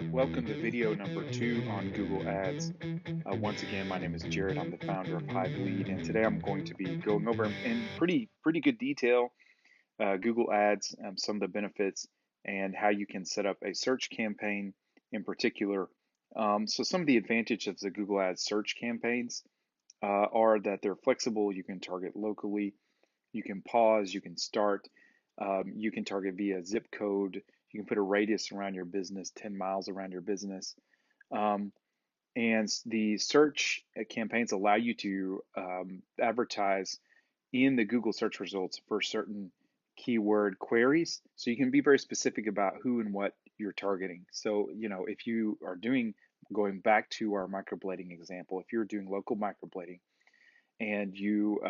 Welcome to video number 2 on Google Ads. Once again, my name is Jared. I'm the founder of Hive Lead, and today I'm going to be going over in pretty good detail Google Ads, some of the benefits, and how you can set up a search campaign in particular. So some of the advantages of the Google Ads search campaigns are that they're flexible. You can target locally, you can pause, you can start, you can target via zip code. You can put a radius around your business, 10 miles around your business. Um, and the search campaigns allow you to advertise in the Google search results for certain keyword queries. So you can be very specific about who and what you're targeting. So, if you are going back to our microblading example, if you're doing local microblading and you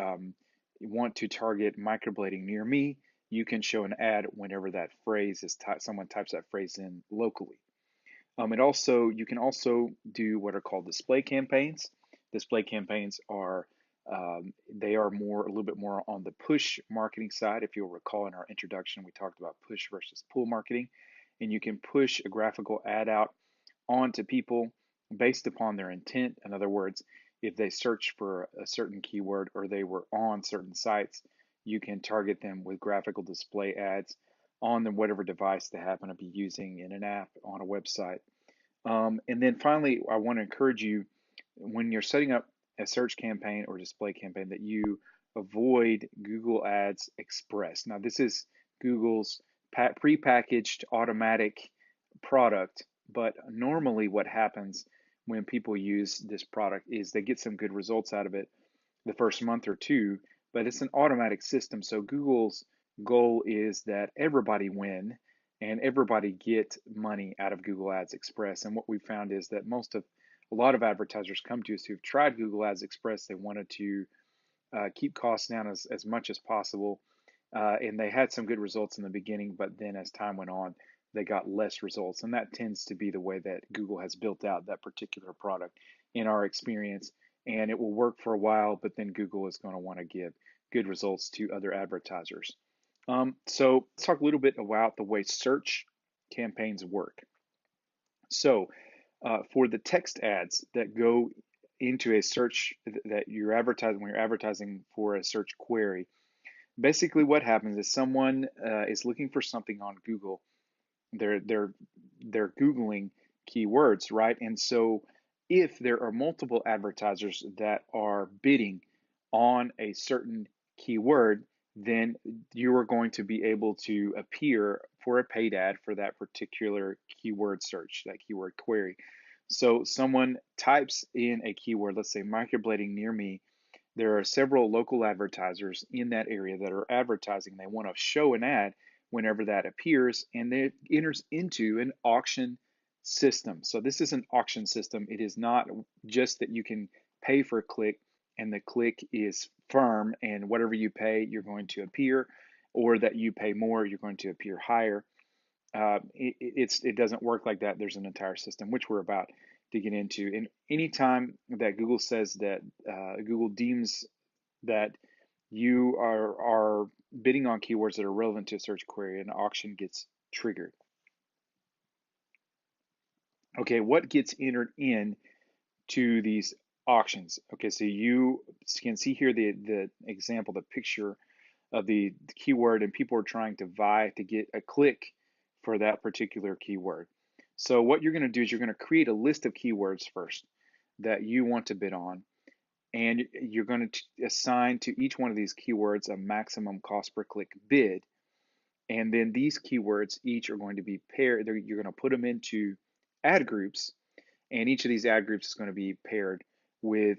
want to target microblading near me, you can show an ad whenever that phrase is someone types that phrase in locally. You can also do what are called display campaigns. Display campaigns are they are a little bit more on the push marketing side. If you'll recall in our introduction, we talked about push versus pull marketing, and you can push a graphical ad out onto people based upon their intent. In other words, if they search for a certain keyword or they were on certain sites, you can target them with graphical display ads on whatever device they happen to be using in an app, on a website. And then finally, I want to encourage you when you're setting up a search campaign or display campaign that you avoid Google Ads Express. Now, this is Google's prepackaged automatic product, but normally what happens when people use this product is they get some good results out of it the first month or two, but it's an automatic system. So Google's goal is that everybody win and everybody get money out of Google Ads Express. And what we found is that a lot of advertisers come to us who've tried Google Ads Express. They wanted to keep costs down as much as possible. And they had some good results in the beginning, but then as time went on, they got less results. And that tends to be the way that Google has built out that particular product in our experience. And it will work for a while, but then Google is going to want to give good results to other advertisers. So let's talk a little bit about the way search campaigns work. So for the text ads that go into a search that you're advertising when you're advertising for a search query, basically what happens is someone is looking for something on Google. They're Googling keywords, right? And so if there are multiple advertisers that are bidding on a certain keyword, then you are going to be able to appear for a paid ad for that particular keyword search, that keyword query. So someone types in a keyword, let's say microblading near me. There are several local advertisers in that area that are advertising. They want to show an ad whenever that appears, and it enters into an auction system. So this is an auction system. It is not just that you can pay for a click and the click is firm and whatever you pay, you're going to appear, or that you pay more, you're going to appear higher. It doesn't work like that. There's an entire system, which we're about to get into. And anytime that Google says that Google deems that you are bidding on keywords that are relevant to a search query, an auction gets triggered. Okay, what gets entered in to these auctions? Okay, so you can see here the example, the picture of the keyword, and people are trying to vie to get a click for that particular keyword. So what you're going to do is you're going to create a list of keywords first that you want to bid on, and you're going to assign to each one of these keywords a maximum cost per click bid. And then these keywords each are going to be paired. You're going to put them into ad groups, and each of these ad groups is going to be paired with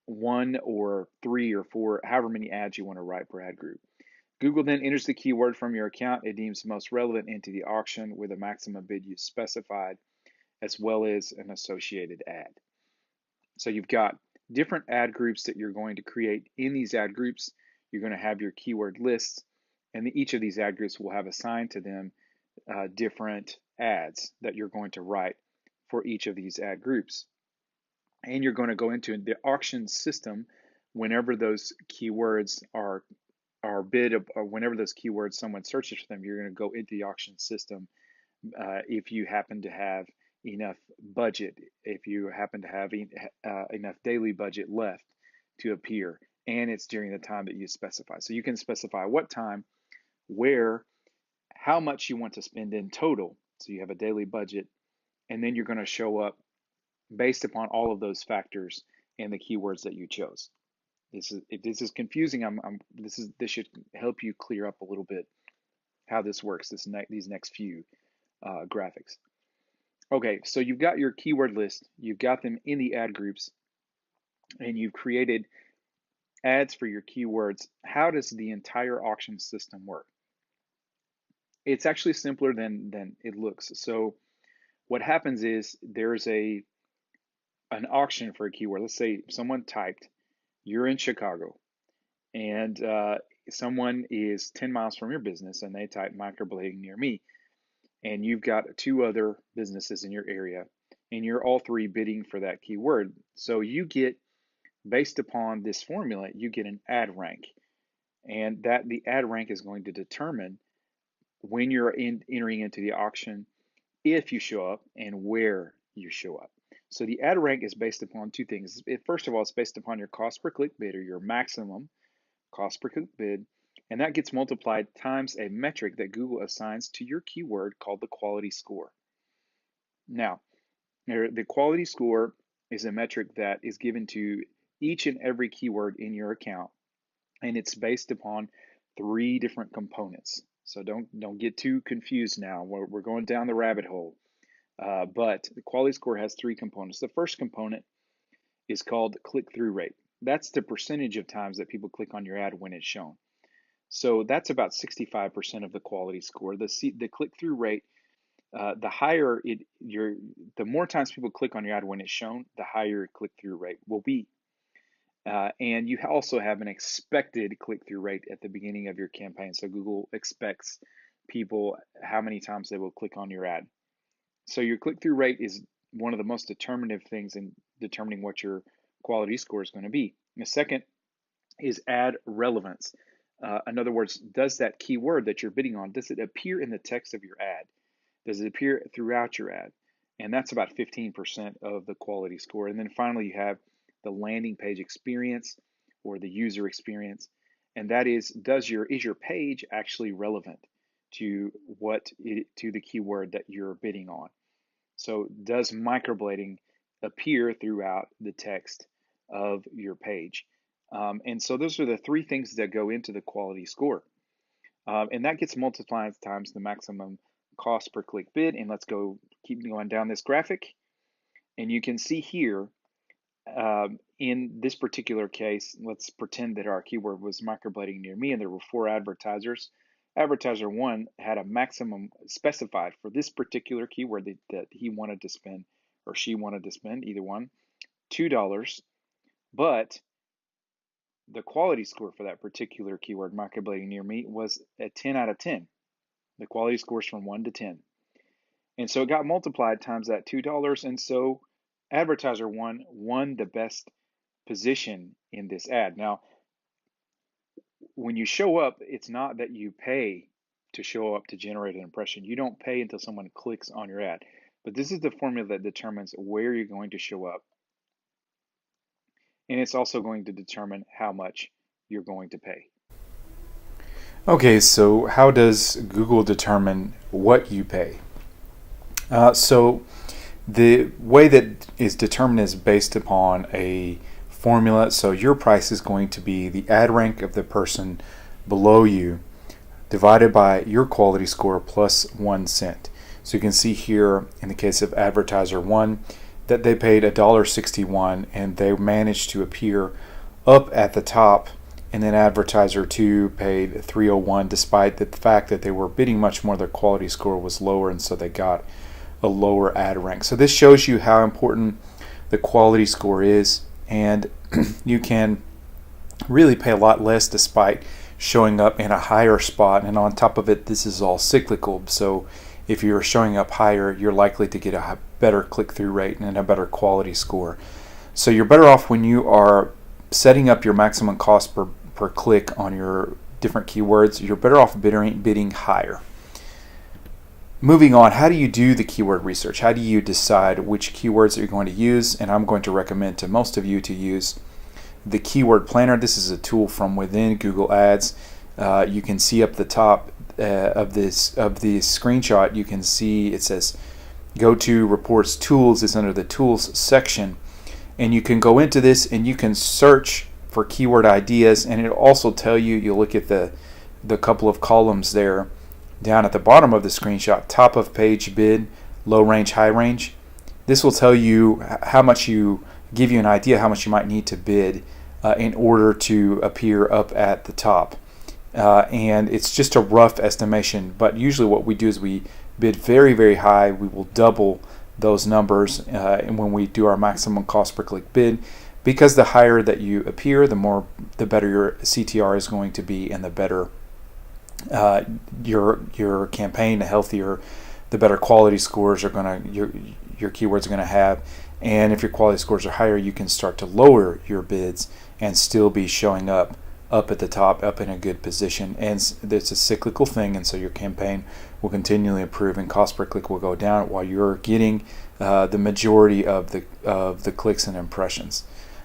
one or three or four, however many ads you want to write per ad group. Google then enters the keyword from your account it deems most relevant into the auction with a maximum bid you specified, as well as an associated ad. So you've got different ad groups that you're going to create. In these ad groups, you're going to have your keyword lists, and each of these ad groups will have assigned to them different ads that you're going to write for each of these ad groups. And you're going to go into the auction system whenever those keywords are bid, or whenever those keywords someone searches for them, you're going to go into the auction system if you happen to have enough budget, if you happen to have enough daily budget left to appear, and it's during the time that you specify. So you can specify what time, where, how much you want to spend in total. So you have a daily budget, and then you're going to show up based upon all of those factors and the keywords that you chose. If this is confusing, this should help you clear up a little bit how this works. These next few graphics. Okay, so you've got your keyword list, you've got them in the ad groups, and you've created ads for your keywords. How does the entire auction system work? It's actually simpler than it looks. So what happens is there's an auction for a keyword. Let's say someone typed, you're in Chicago, and someone is 10 miles from your business, and they type microblading near me, and you've got two other businesses in your area, and you're all three bidding for that keyword. So you get, based upon this formula, you get an ad rank, and that the ad rank is going to determine when you're entering into the auction, if you show up, and where you show up. So the ad rank is based upon two things. First of all, it's based upon your cost per click bid, or your maximum cost per click bid, and that gets multiplied times a metric that Google assigns to your keyword called the quality score. Now, the quality score is a metric that is given to each and every keyword in your account, and it's based upon three different components. So don't get too confused now. We're going down the rabbit hole. But the quality score has three components. The first component is called click-through rate. That's the percentage of times that people click on your ad when it's shown. So that's about 65% of the quality score. The click-through rate, the higher the more times people click on your ad when it's shown, the higher your click-through rate will be. And you also have an expected click-through rate at the beginning of your campaign. So Google expects people how many times they will click on your ad. So your click-through rate is one of the most determinative things in determining what your quality score is going to be. The second is ad relevance. In other words, does that keyword that you're bidding on, does it appear in the text of your ad? Does it appear throughout your ad? And that's about 15% of the quality score. And then finally, you have the landing page experience, or the user experience. And that is your page actually relevant to to the keyword that you're bidding on? So does microblading appear throughout the text of your page? And so those are the three things that go into the quality score. And that gets multiplied times the maximum cost per click bid. And let's keep going down this graphic. And you can see here, in this particular case, let's pretend that our keyword was microblading near me, and there were 4 advertisers. Advertiser 1 had a maximum specified for this particular keyword that he wanted to spend, or she wanted to spend, either one, $2. But the quality score for that particular keyword, microblading near me, was a 10 out of 10. The quality score is from 1 to 10. And so it got multiplied times that $2. And so advertiser 1 won the best position in this ad. Now, when you show up, it's not that you pay to show up to generate an impression. You don't pay until someone clicks on your ad. But this is the formula that determines where you're going to show up. And it's also going to determine how much you're going to pay. Okay, so how does Google determine what you pay? So the way that is determined is based upon a formula. So your price is going to be the ad rank of the person below you divided by your quality score plus 1 cent. So you can see here in the case of advertiser 1 that they paid $1.61 and they managed to appear up at the top, and then advertiser 2 paid $3.01 despite the fact that they were bidding much more. Their quality score was lower, and so they got a lower ad rank. So this shows you how important the quality score is, and you can really pay a lot less despite showing up in a higher spot. And on top of it, this is all cyclical, so if you're showing up higher, you're likely to get a better click-through rate and a better quality score. So you're better off when you are setting up your maximum cost per click on your different keywords. You're better off bidding higher. moving on, how do you do the keyword research? How do you decide which keywords that you're going to use? And I'm going to recommend to most of you to use the Keyword Planner. This is a tool from within Google Ads. You can see up the top of the screenshot, you can see it says Go to Reports Tools. It's under the Tools section. And you can go into this and you can search for keyword ideas, and it'll also tell you, you'll look at the couple of columns there down at the bottom of the screenshot, top of page bid, low range, high range. This will tell you how much give you an idea how much you might need to bid in order to appear up at the top. And it's just a rough estimation, but usually what we do is we bid very, very high. We will double those numbers and when we do our maximum cost per click bid, because the higher that you appear, the better your CTR is going to be, and the better your campaign, the healthier, the better quality scores your keywords are going to have. And if your quality scores are higher, you can start to lower your bids and still be showing up at the top, up in a good position. And it's a cyclical thing, and so your campaign will continually improve and cost per click will go down while you're getting the majority of the clicks and impressions.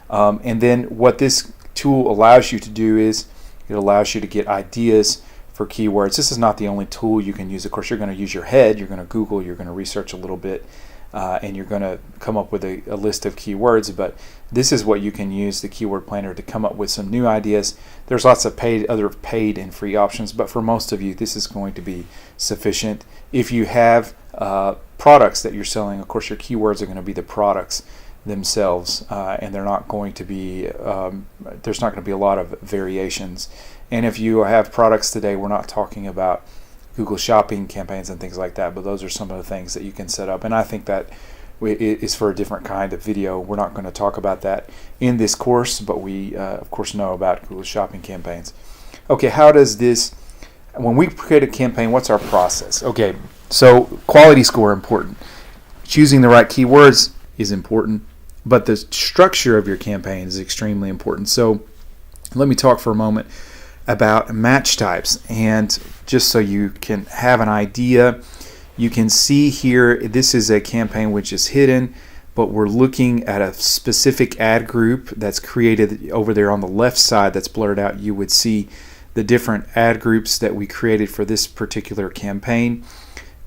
And then what this tool allows you to do is it allows you to get ideas for keywords. This is not the only tool you can use. Of course, you're going to use your head, you're going to Google, you're going to research a little bit, and you're going to come up with a list of keywords, but this is what you can use the Keyword Planner to come up with some new ideas. There's lots of other paid and free options, but for most of you, this is going to be sufficient. If you have products that you're selling, of course, your keywords are going to be the products themselves, and they're not going to be there's not going to be a lot of variations. And if you have products today, we're not talking about Google Shopping campaigns and things like that, but those are some of the things that you can set up, and I think that is for a different kind of video. We're not going to talk about that in this course, but we of course know about Google Shopping campaigns. Okay, how does this, when we create a campaign, what's our process? Okay, so quality score important. Choosing the right keywords is important, but the structure of your campaign is extremely important. So let me talk for a moment about match types, and just so you can have an idea, you can see here this is a campaign which is hidden, but we're looking at a specific ad group that's created over there on the left side that's blurred out. You would see the different ad groups that we created for this particular campaign,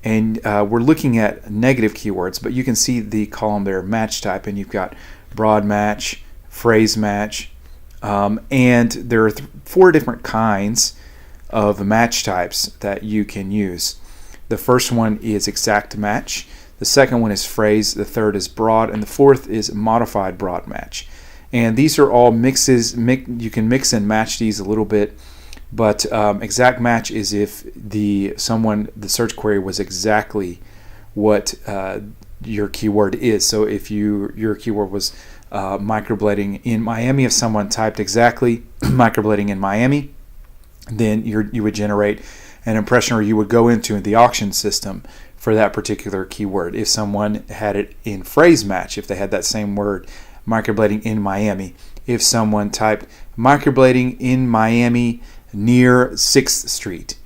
and we're looking at negative keywords, but you can see the column there, match type, and you've got broad match, phrase match, and there are 4 different kinds of match types that you can use. The first one is exact match, the second one is phrase, the third is broad, and the fourth is modified broad match. And these are all mixes. You can mix and match these a little bit, but exact match is if the search query was exactly what your keyword is. So if your keyword was microblading in Miami, if someone typed exactly microblading in Miami, then you would generate an impression, or you would go into the auction system for that particular keyword. If someone had it in phrase match, if they had that same word, microblading in Miami, if someone typed microblading in Miami near 6th Street,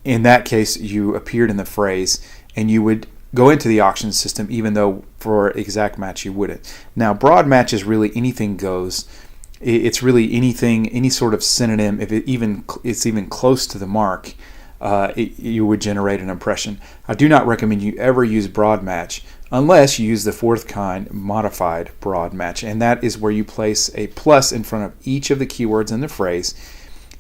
in that case you appeared in the phrase and you would go into the auction system, even though for exact match you wouldn't. Now, broad match is really anything goes. It's really anything, any sort of synonym. If it's even close to the mark, you would generate an impression. I do not recommend you ever use broad match unless you use the fourth kind, modified broad match, and that is where you place a plus in front of each of the keywords in the phrase,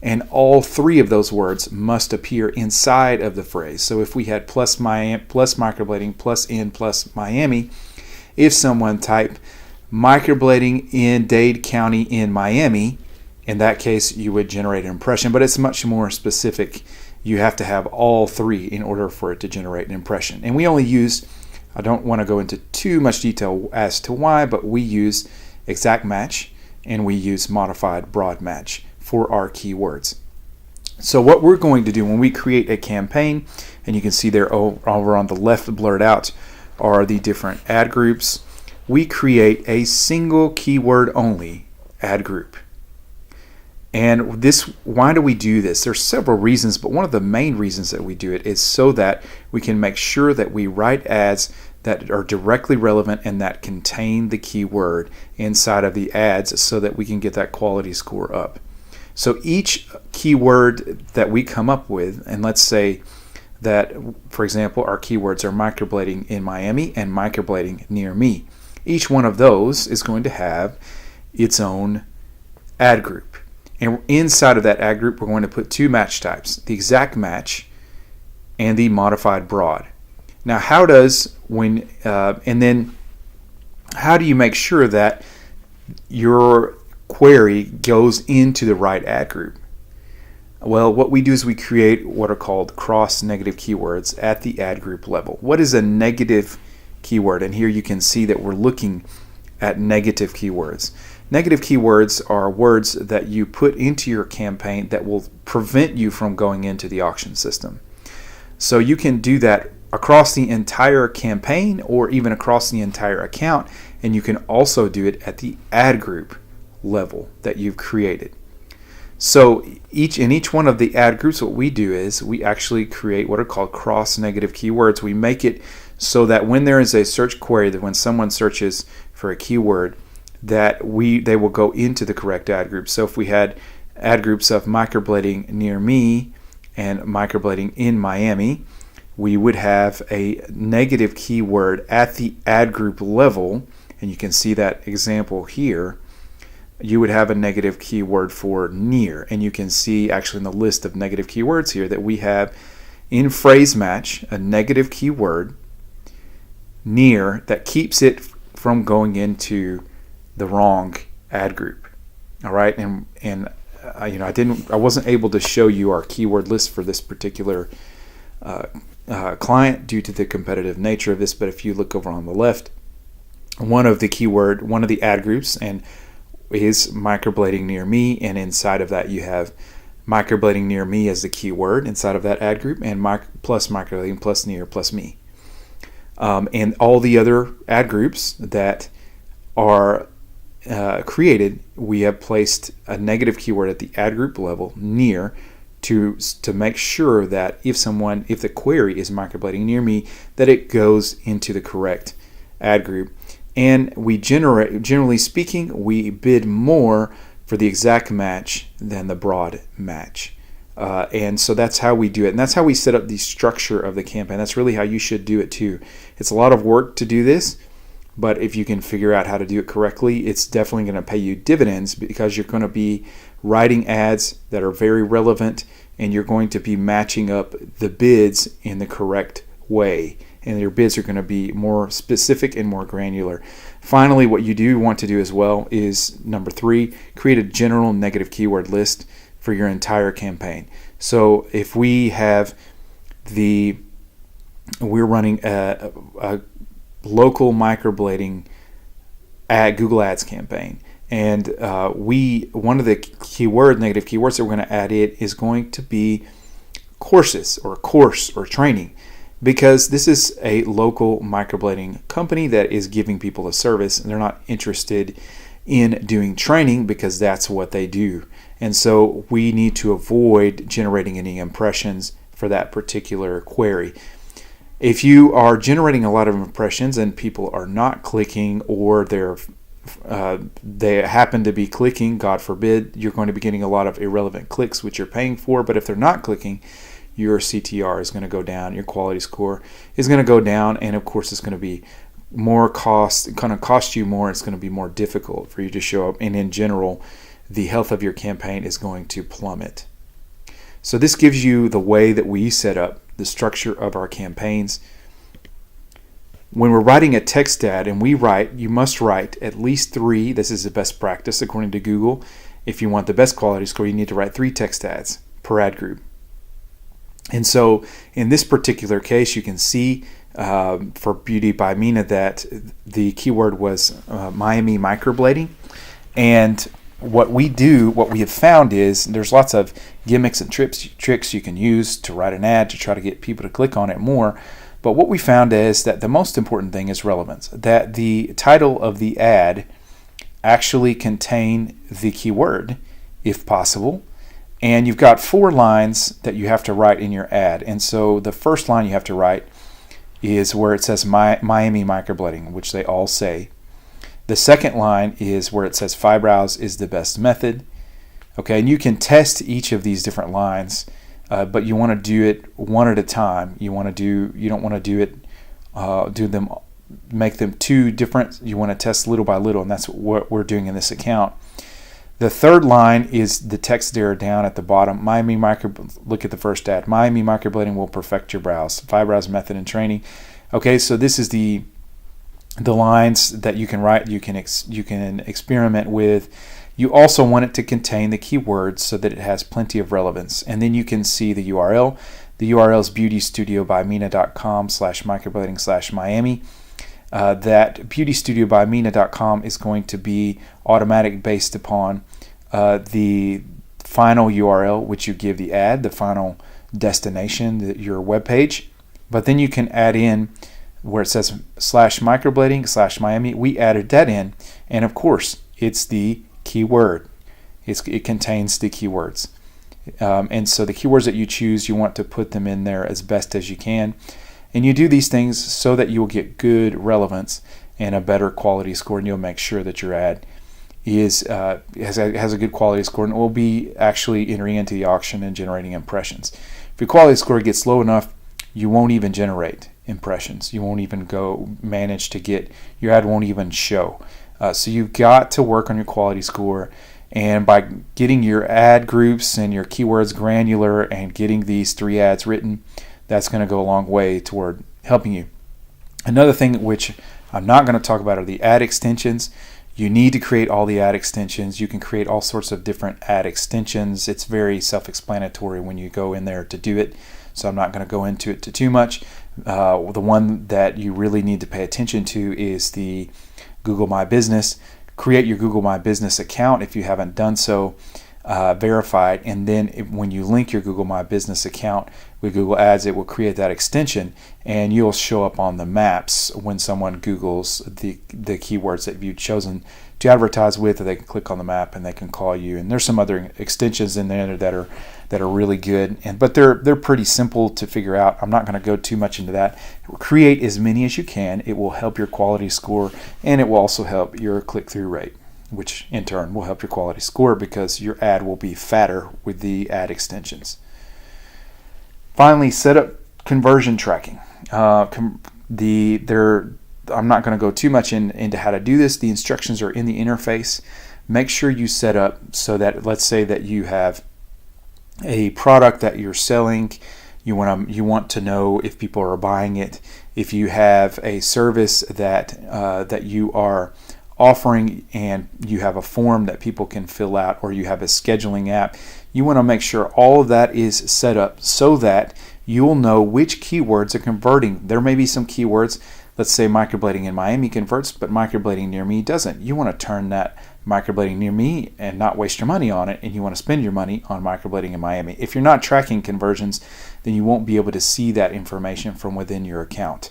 and all 3 of those words must appear inside of the phrase. So if we had plus microblading, plus in, plus Miami, if someone typed microblading in Dade County in Miami, in that case you would generate an impression, but it's much more specific. You have to have all 3 in order for it to generate an impression. And we only use, I don't want to go into too much detail as to why, but we use exact match and we use modified broad match for our keywords. So what we're going to do when we create a campaign, and you can see there over on the left blurred out are the different ad groups, we create a single keyword only ad group. And why do we do this? There's several reasons, but one of the main reasons that we do it is so that we can make sure that we write ads that are directly relevant and that contain the keyword inside of the ads so that we can get that quality score up. So each keyword that we come up with, and let's say that, for example, our keywords are microblading in Miami and microblading near me. Each one of those is going to have its own ad group. And inside of that ad group, we're going to put two match types, the exact match and the modified broad. Now, how do you make sure that your query goes into the right ad group? Well, what we do is we create what are called cross-negative keywords at the ad group level. What is a negative keyword? And here you can see that we're looking at negative keywords. Negative keywords are words that you put into your campaign that will prevent you from going into the auction system. So you can do that across the entire campaign or even across the entire account, and you can also do it at the ad group level that you've created. So in each one of the ad groups, what we do is we actually create what are called cross-negative keywords. We make it so that when there is a search query, that when someone searches for a keyword, that they will go into the correct ad group. So if we had ad groups of microblading near me and microblading in Miami, we would have a negative keyword at the ad group level, and you can see that example here. You would have a negative keyword for near, and you can see actually in the list of negative keywords here that we have in phrase match a negative keyword near that keeps it from going into the wrong ad group. All right, and I wasn't able to show you our keyword list for this particular client due to the competitive nature of this, but if you look over on the left, one of the ad groups and is microblading near me, and inside of that you have microblading near me as the keyword inside of that ad group, and plus microblading plus near plus me. And all the other ad groups that are created, we have placed a negative keyword at the ad group level near to make sure that if the query is microblading near me, that it goes into the correct ad group. And we generally speaking, we bid more for the exact match than the broad match. And so that's how we do it. And that's how we set up the structure of the campaign. That's really how you should do it too. It's a lot of work to do this, but if you can figure out how to do it correctly, it's definitely going to pay you dividends, because you're going to be writing ads that are very relevant, and you're going to be matching up the bids in the correct way. And your bids are going to be more specific and more granular. Finally, what you do want to do as well is number 3, create a general negative keyword list for your entire campaign. So if we have we're running a local microblading Google Ads campaign, and one of the negative keywords that we're going to add in is going to be courses or course or training, because this is a local microblading company that is giving people a service, and they're not interested in doing training because that's what they do. And so we need to avoid generating any impressions for that particular query. If you are generating a lot of impressions and people are not clicking, or they happen to be clicking, God forbid, you're going to be getting a lot of irrelevant clicks, which you're paying for. But if they're not clicking, your CTR is going to go down, your quality score is going to go down, and of course it's going to be more going to cost you more. It's going to be more difficult for you to show up, and in general, the health of your campaign is going to plummet. So this gives you the way that we set up the structure of our campaigns. When we're writing a text ad, and you must write at least 3. This is the best practice according to Google. If you want the best quality score, you need to write 3 text ads per ad group. And so in this particular case, you can see for Beauty by Mina that the keyword was Miami microblading. And what we have found is there's lots of gimmicks and tricks you can use to write an ad to try to get people to click on it more. But what we found is that the most important thing is relevance, that the title of the ad actually contain the keyword if possible. And you've got 4 lines that you have to write in your ad. And so the first line you have to write is where it says Miami microblading, which they all say. The second line is where it says Fibrows is the best method. Okay, and you can test each of these different lines, but you want to do it one at a time. You don't want to do it, make them two different. You want to test little by little, and that's what we're doing in this account. The third line is the text there down at the bottom. Look at the first ad. Miami microblading will perfect your brows. Fibrows method and training. Okay, so this is the lines that you can write. You can experiment with. You also want it to contain the keywords so that it has plenty of relevance. And then you can see the URL. The URL is beautystudiobymina.com/microblading/Miami. That beautystudiobymina.com is going to be automatic based upon the final URL, which you give the ad, the final destination, your web page. But then you can add in where it says /microblading/Miami. We added that in, and of course, it's the keyword. It contains the keywords. And so the keywords that you choose, you want to put them in there as best as you can. And you do these things so that you will get good relevance and a better quality score, and you'll make sure that your ad has a good quality score and will be actually entering into the auction and generating impressions. If your quality score gets low enough, you won't even generate impressions. You won't even manage to get, your ad won't even show. So you've got to work on your quality score, and by getting your ad groups and your keywords granular and getting these 3 ads written, that's going to go a long way toward helping you. Another thing which I'm not going to talk about are the ad extensions. You need to create all the ad extensions. You can create all sorts of different ad extensions. It's very self-explanatory when you go in there to do it, so I'm not going to go into it too much. The one that you really need to pay attention to is the Google My Business. Create your Google My Business account if you haven't done so. Verify it, and then when you link your Google My Business account with Google Ads, it will create that extension, and you'll show up on the maps when someone Googles the keywords that you've chosen to advertise with. Or they can click on the map and they can call you. And there's some other extensions in there that are really good, but they're pretty simple to figure out. I'm not going to go too much into that. Create as many as you can. It will help your quality score, and it will also help your click-through rate, which in turn will help your quality score because your ad will be fatter with the ad extensions. Finally, set up conversion tracking. I'm not going to go too much into how to do this. The instructions are in the interface. Make sure you set up so that, let's say that you have a product that you're selling. You want to know if people are buying it. If you have a service that you are offering and you have a form that people can fill out, or you have a scheduling app, you want to make sure all of that is set up so that you'll know which keywords are converting. There may be some keywords, let's say microblading in Miami converts, but microblading near me doesn't. You want to turn that microblading near me and not waste your money on it, and you want to spend your money on microblading in Miami. If you're not tracking conversions, then you won't be able to see that information from within your account.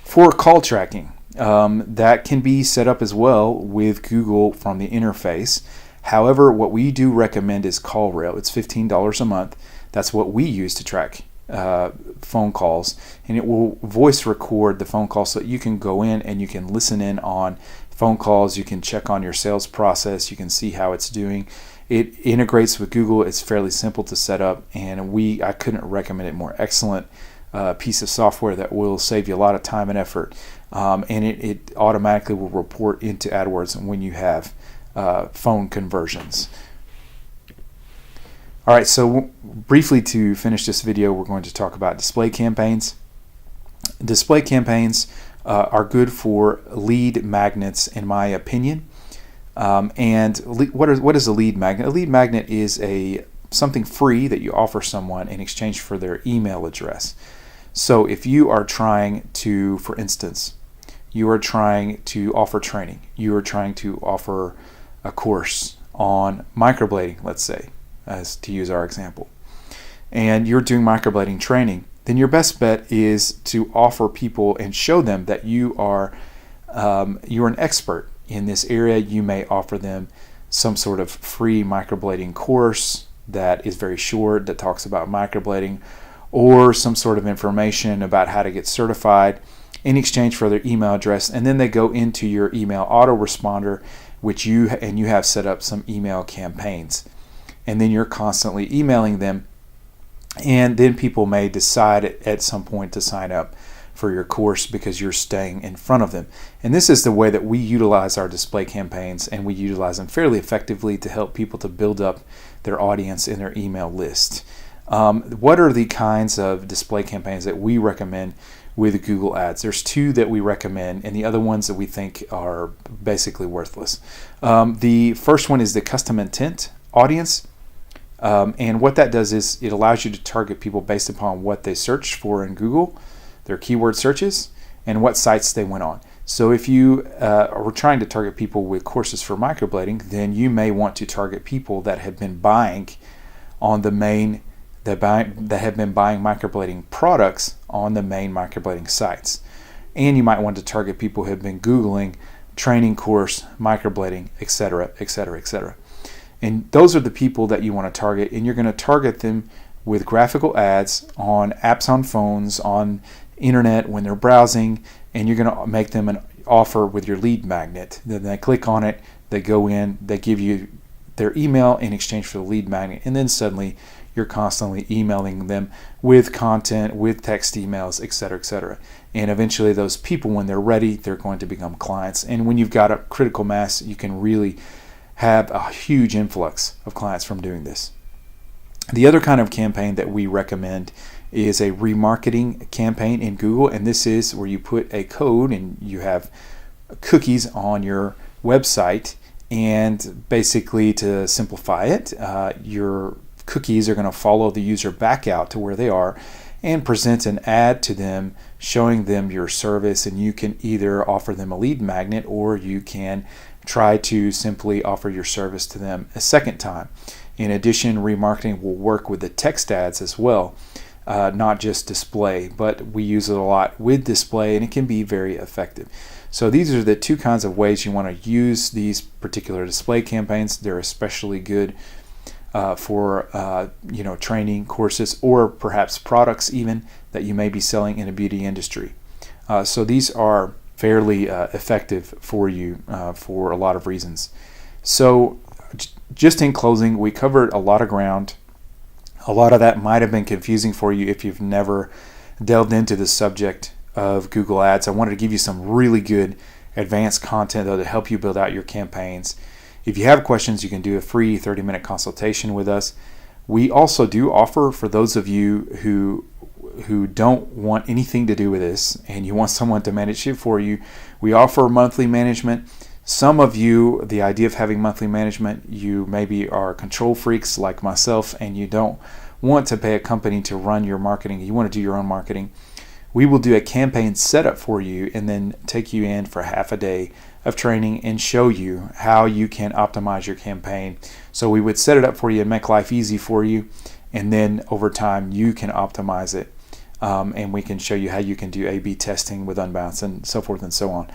For call tracking, that can be set up as well with Google from the interface. However, what we do recommend is CallRail. It's $15 a month. That's what we use to track phone calls, and it will voice record the phone call so that you can go in and you can listen in on phone calls. You can check on your sales process. You can see how it's doing. It integrates with Google. It's fairly simple to set up, and I couldn't recommend it more. Excellent piece of software that will save you a lot of time and effort, and it automatically will report into AdWords when you have phone conversions. All right, so briefly to finish this video, we're going to talk about display campaigns. Display campaigns are good for lead magnets, in my opinion. And what is a lead magnet? A lead magnet is something free that you offer someone in exchange for their email address. So if you are trying to, for instance, you are trying to offer training, you are trying to offer a course on microblading, let's say, as to use our example, and you're doing microblading training, then your best bet is to offer people and show them that you're an expert in this area. You may offer them some sort of free microblading course that is very short that talks about microblading, or some sort of information about how to get certified in exchange for their email address. And then they go into your email autoresponder, which you have set up some email campaigns. And then you're constantly emailing them. And then people may decide at some point to sign up for your course because you're staying in front of them. And this is the way that we utilize our display campaigns, and we utilize them fairly effectively to help people to build up their audience in their email list. What are the kinds of display campaigns that we recommend with Google Ads? There's two that we recommend, and the other ones that we think are basically worthless. The first one is the custom intent audience. And what that does is it allows you to target people based upon what they search for in Google, their keyword searches, and what sites they went on. So if you are trying to target people with courses for microblading, then you may want to target people that have been buying on the main that have been buying microblading products on the main microblading sites. And you might want to target people who have been Googling training course, microblading, etc., etc., etc. And those are the people that you want to target, and you're going to target them with graphical ads on apps on phones, on internet when they're browsing, and you're going to make them an offer with your lead magnet. Then they click on it, they go in, they give you their email in exchange for the lead magnet, and then suddenly you're constantly emailing them with content, with text emails, etc., etc. And eventually those people, when they're ready, they're going to become clients. And when you've got a critical mass, you can really have a huge influx of clients from doing this. The other kind of campaign that we recommend is a remarketing campaign in Google, and this is where you put a code and you have cookies on your website, and basically, to simplify it, your cookies are going to follow the user back out to where they are and present an ad to them showing them your service, and you can either offer them a lead magnet or you can try to simply offer your service to them a second time. In addition, remarketing will work with the text ads as well, not just display, but we use it a lot with display, and it can be very effective. So these are the two kinds of ways you want to use these particular display campaigns. They're especially good for training courses, or perhaps products even that you may be selling in a beauty industry. So these are fairly effective for you for a lot of reasons. So just in closing, we covered a lot of ground. A lot of that might have been confusing for you if you've never delved into the subject of Google Ads. I wanted to give you some really good advanced content though to help you build out your campaigns. If you have questions, you can do a free 30-minute consultation with us. We also do offer, for those of you who don't want anything to do with this and you want someone to manage it for you, we offer monthly management. Some of you, the idea of having monthly management, you maybe are control freaks like myself and you don't want to pay a company to run your marketing. You want to do your own marketing. We will do a campaign setup for you and then take you in for half a day of training and show you how you can optimize your campaign. So we would set it up for you and make life easy for you, and then over time you can optimize it, and we can show you how you can do A/B testing with Unbounce and so forth and so on.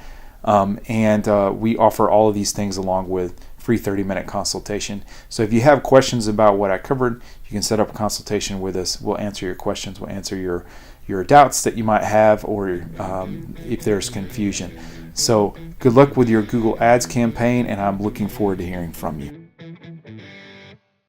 We offer all of these things along with free 30-minute consultation. So if you have questions about what I covered, you can set up a consultation with us. We'll answer your questions. We'll answer your doubts that you might have, or if there's confusion. So good luck with your Google Ads campaign, and I'm looking forward to hearing from you.